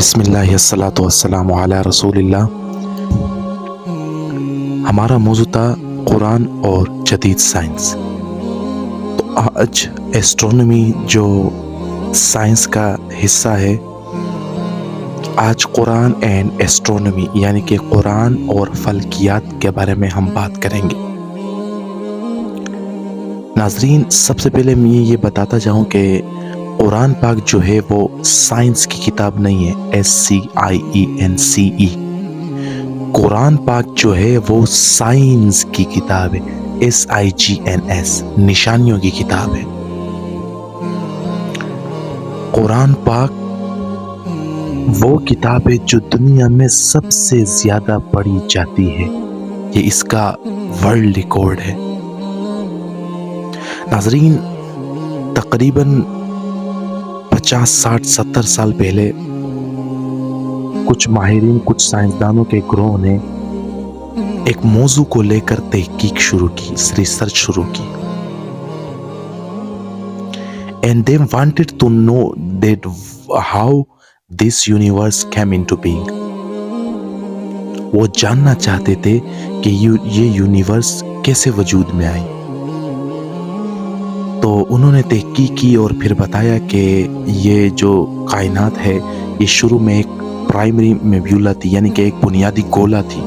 بسم اللہ الصلاۃ والسلام علی رسول اللہ۔ ہمارا موضوع تھا قرآن اور جدید سائنس۔ تو آج ایسٹرونومی جو سائنس کا حصہ ہے، آج قرآن اینڈ ایسٹرونومی یعنی کہ قرآن اور فلکیات کے بارے میں ہم بات کریں گے۔ ناظرین، سب سے پہلے میں یہ بتاتا جاؤں کہ قرآن پاک جو ہے وہ سائنس کی کتاب نہیں ہے، SCIENCE۔ قرآن پاک جو ہے وہ سائنس کی کتاب ہے، SIGNS، نشانیوں کی کتاب ہے۔ قرآن پاک وہ کتاب ہے جو دنیا میں سب سے زیادہ پڑھی جاتی ہے، یہ اس کا ورلڈ ریکارڈ ہے۔ ناظرین، تقریباً 50 60 70 سال پہلے کچھ ماہرین، کچھ سائنسدانوں کے گروہ نے ایک موضوع کو لے کر تحقیق شروع کی، ریسرچ شروع کی، and they wanted to know that how this universe came into being۔ وہ جاننا چاہتے تھے کہ یہ یونیورس کیسے وجود میں آئی۔ تو انہوں نے تحقیق کی اور پھر بتایا کہ یہ جو کائنات ہے یہ شروع میں ایک پرائمری میبیولا تھی، یعنی کہ ایک بنیادی گولا تھی۔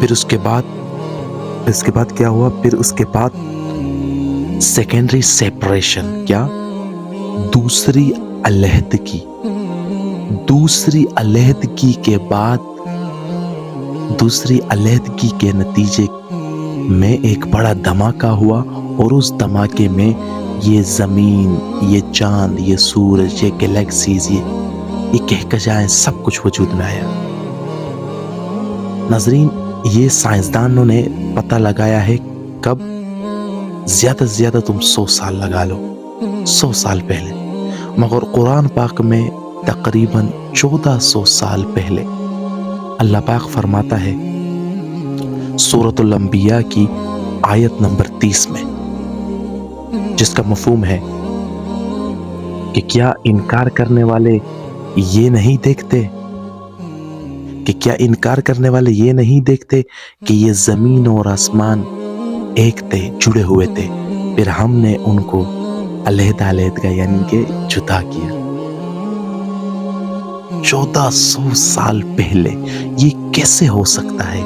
پھر اس کے بعد کیا ہوا؟ پھر اس کے بعد سیکنڈری سیپریشن، کیا؟ دوسری علیحدگی کے بعد، دوسری علیحدگی کے نتیجے میں ایک بڑا دھماکہ ہوا، اور اس دھماکے میں یہ زمین، یہ چاند، یہ سورج، یہ گلیکسیز، یہ کہکشائیں، سب کچھ وجود میں آیا۔ ناظرین، یہ سائنسدانوں نے پتہ لگایا ہے کب؟ زیادہ سے زیادہ تم 100 سال لگا لو، 100 سال پہلے، مگر قرآن پاک میں تقریباً 1400 سال پہلے اللہ پاک فرماتا ہے سورۃ الانبیاء کی آیت نمبر 30 میں، جس کا مفہوم ہے کہ کیا انکار کرنے والے یہ نہیں دیکھتے، کہ یہ زمین اور آسمان ایک تھے، جڑے ہوئے تھے، پھر ہم نے ان کو علیحدہ یعنی کہ جدا کیا۔ 1400 سال پہلے یہ کیسے ہو سکتا ہے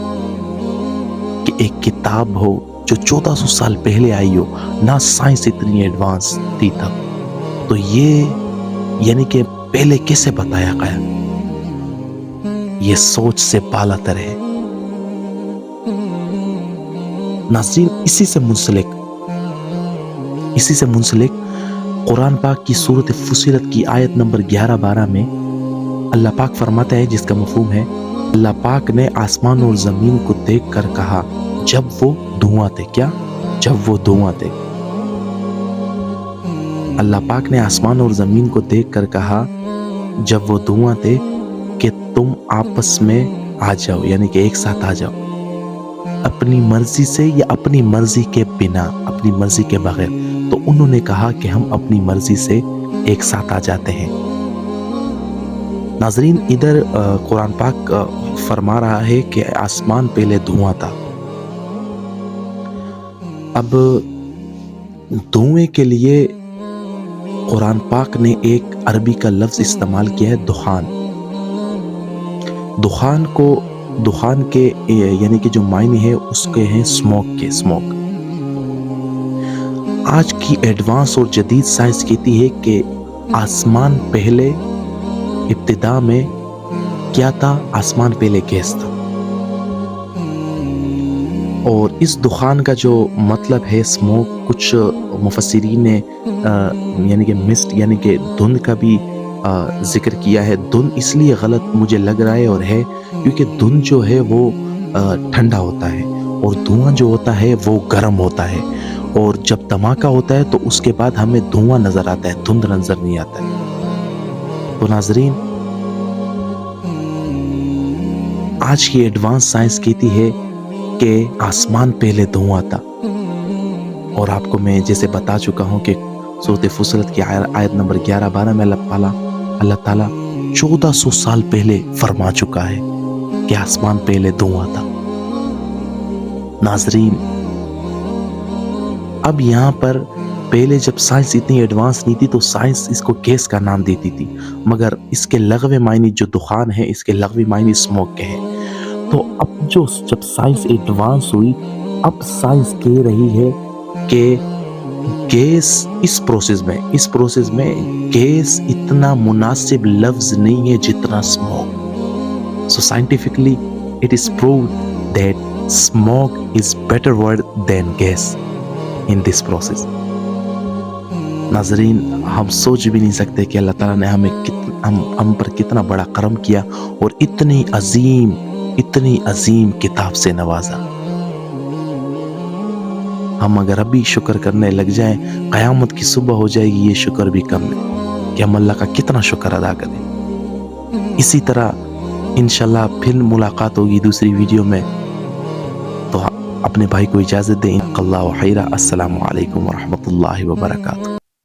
کہ ایک کتاب ہو جو 1400 سال پہلے آئی ہو؟ نہ سائنس اتنی ایڈوانس تھی تب، تو یہ یعنی کہ پہلے کیسے بتایا گیا؟ یہ سوچ سے بالا تر ہے۔ ناظرین، اسی سے منسلک قرآن پاک کی سورۃ فصلت کی آیت نمبر 11-12 میں اللہ پاک فرماتا ہے، جس کا مفہوم ہے، اللہ پاک نے آسمان اور زمین کو دیکھ کر کہا جب وہ دھواں تھے، کیا؟ جب وہ دھواں تھے۔ اللہ پاک نے آسمان اور زمین کو دیکھ کر کہا جب وہ دھواں تھے کہ تم آپس میں آ جاؤ، یعنی کہ ایک ساتھ آ جاؤ، اپنی مرضی سے یا اپنی مرضی کے بنا، اپنی مرضی کے بغیر۔ تو انہوں نے کہا کہ ہم اپنی مرضی سے ایک ساتھ آ جاتے ہیں۔ ناظرین، ادھر قرآن پاک فرما رہا ہے کہ آسمان پہلے دھواں تھا۔ اب دھوئیں کے لیے قرآن پاک نے ایک عربی کا لفظ استعمال کیا ہے، دخان۔ دخان کے یعنی کہ جو معنی ہے اس کے ہیں اسموک۔ آج کی ایڈوانس اور جدید سائنس کہتی ہے کہ آسمان پہلے، ابتدا میں کیا تھا؟ آسمان پہلے گیس تھا، اور اس دخان کا جو مطلب ہے اسموک، کچھ مفسرین نے یعنی کہ مسٹ یعنی کہ دھند کا بھی ذکر کیا ہے۔ دھند اس لیے غلط مجھے لگ رہا ہے اور ہے کیونکہ دھند جو ہے وہ ٹھنڈا ہوتا ہے، اور دھواں جو ہوتا ہے وہ گرم ہوتا ہے، اور جب دھماکہ ہوتا ہے تو اس کے بعد ہمیں دھواں نظر آتا ہے، دھند نظر نہیں آتا ہے۔ تو ناظرین، آج کی ایڈوانس سائنس کہتی ہے کہ آسمان پہلے دھواں تھا، اور آپ کو میں جیسے بتا چکا ہوں کہ سورۃ فصلت کی آیت نمبر 11-12 میں اللہ تعالیٰ اللہ تعالیٰ 1400 سال پہلے فرما چکا ہے کہ آسمان پہلے دھواں تھا۔ ناظرین، اب یہاں پر پہلے جب سائنس اتنی ایڈوانس نہیں تھی تو سائنس اس کو گیس کا نام دیتی تھی، مگر اس کے لغوی معنی جو دخان ہے اس کے لغوی معنی اسموک کے ہیں۔ تو اب جب سائنس ایڈوانس ہوئی، اب سائنس کہہ رہی ہے کہ گیس اس پروسیس میں گیس اتنا مناسب لفظ نہیں ہے جتنا smoke. So scientifically it is proved that smoke is better word than gas in this process۔ ناظرین، ہم سوچ بھی نہیں سکتے کہ اللہ تعالیٰ نے ہم پر کتنا بڑا کرم کیا اور اتنی عظیم کتاب سے نوازا۔ ہم اگر ابھی شکر کرنے لگ جائیں، قیامت کی صبح ہو جائے گی یہ شکر بھی کم ہے کہ ہم اللہ کا کتنا شکر ادا کریں۔ اسی طرح انشاءاللہ پھر ملاقات ہوگی دوسری ویڈیو میں، تو اپنے بھائی کو اجازت دیں۔ اللہ خیرہ۔ السلام علیکم ورحمۃ اللہ وبرکاتہ۔